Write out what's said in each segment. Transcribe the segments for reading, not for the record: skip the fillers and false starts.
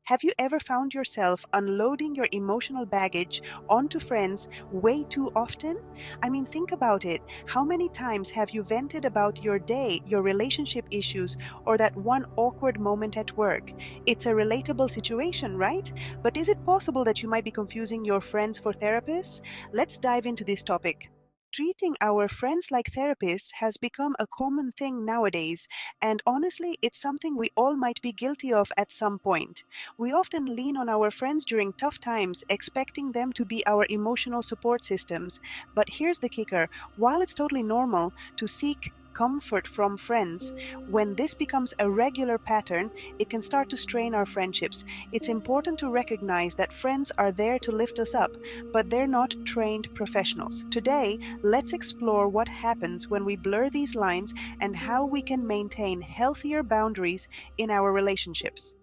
Have you ever found yourself unloading your emotional baggage onto friends way too often? I mean, think about it. How many times have you vented about your day, your relationship issues, or that one awkward moment at work? It's a relatable situation, right? But is it possible that you might be confusing your friends for therapists? Let's dive into this topic. Treating our friends like therapists has become a common thing nowadays, and honestly, it's something we all might be guilty of at some point. We often lean on our friends during tough times, expecting them to be our emotional support systems. But here's the kicker: while it's totally normal to seek comfort from friends, when this becomes a regular pattern, it can start to strain our friendships. It's important to recognize that friends are there to lift us up, but they're not trained professionals. Today, let's explore what happens when we blur these lines and how we can maintain healthier boundaries in our relationships.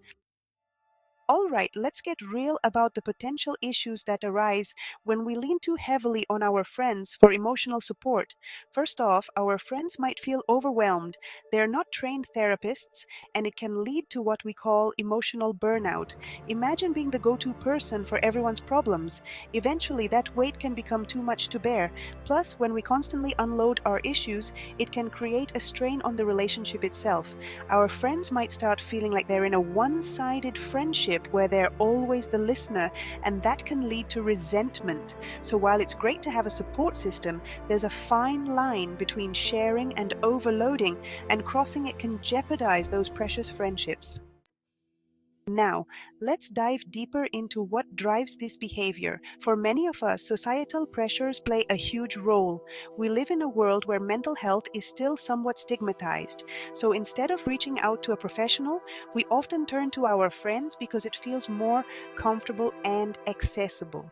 All right, let's get real about the potential issues that arise when we lean too heavily on our friends for emotional support. First off, our friends might feel overwhelmed. They're not trained therapists, and it can lead to what we call emotional burnout. Imagine being the go to person for everyone's problems. Eventually, that weight can become too much to bear. Plus, when we constantly unload our issues, it can create a strain on the relationship itself. Our friends might start feeling like they're in a one sided friendship where they're always the listener, and that can lead to resentment. So, while it's great to have a support system, there's a fine line between sharing and overloading, and crossing it can jeopardize those precious friendships. Now, let's dive deeper into what drives this behavior. For many of us, societal pressures play a huge role. We live in a world where mental health is still somewhat stigmatized. So instead of reaching out to a professional, we often turn to our friends because it feels more comfortable and accessible.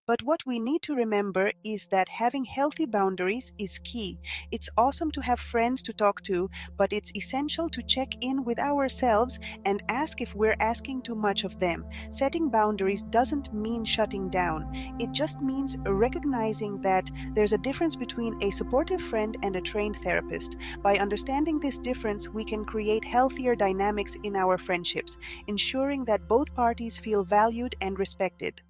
But what we need to remember is that having healthy boundaries is key. It's awesome to have friends to talk to, but it's essential to check in with ourselves and ask if we're asking too much of them. Setting boundaries doesn't mean shutting down, it just means recognizing that there's a difference between a supportive friend and a trained therapist. By understanding this difference, we can create healthier dynamics in our friendships, ensuring that both parties feel valued and respected.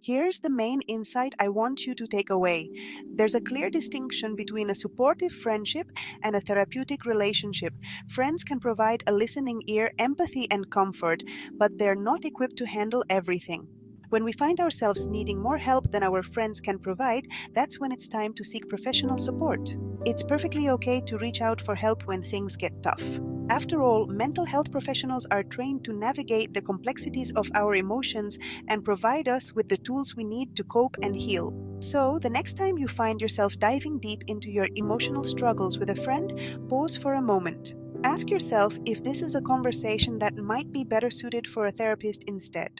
Here's the main insight I want you to take away. There's a clear distinction between a supportive friendship and a therapeutic relationship. Friends can provide a listening ear, empathy, and comfort, but they're not equipped to handle everything. When we find ourselves needing more help than our friends can provide, that's when it's time to seek professional support. It's perfectly okay to reach out for help when things get tough. After all, mental health professionals are trained to navigate the complexities of our emotions and provide us with the tools we need to cope and heal. So, the next time you find yourself diving deep into your emotional struggles with a friend, pause for a moment. Ask yourself if this is a conversation that might be better suited for a therapist instead.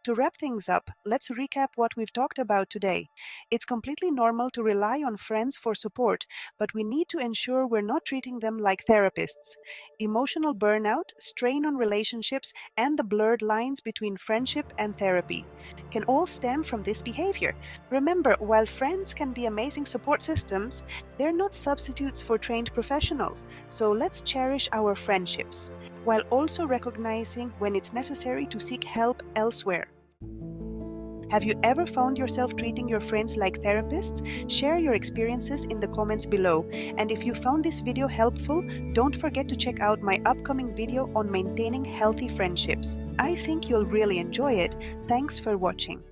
To wrap things up, let's recap what we've talked about today. It's completely normal to rely on friends for support, but we need to ensure we're not treating them like therapists. Emotional burnout, strain on relationships, and the blurred lines between friendship and therapy can all stem from this behavior. Remember, while friends can be amazing support systems, they're not substitutes for trained professionals. So let's cherish our friendships while also recognizing when it's necessary to seek help elsewhere. Have you ever found yourself treating your friends like therapists? Share your experiences in the comments below. And if you found this video helpful, don't forget to check out my upcoming video on maintaining healthy friendships. I think you'll really enjoy it. Thanks for watching.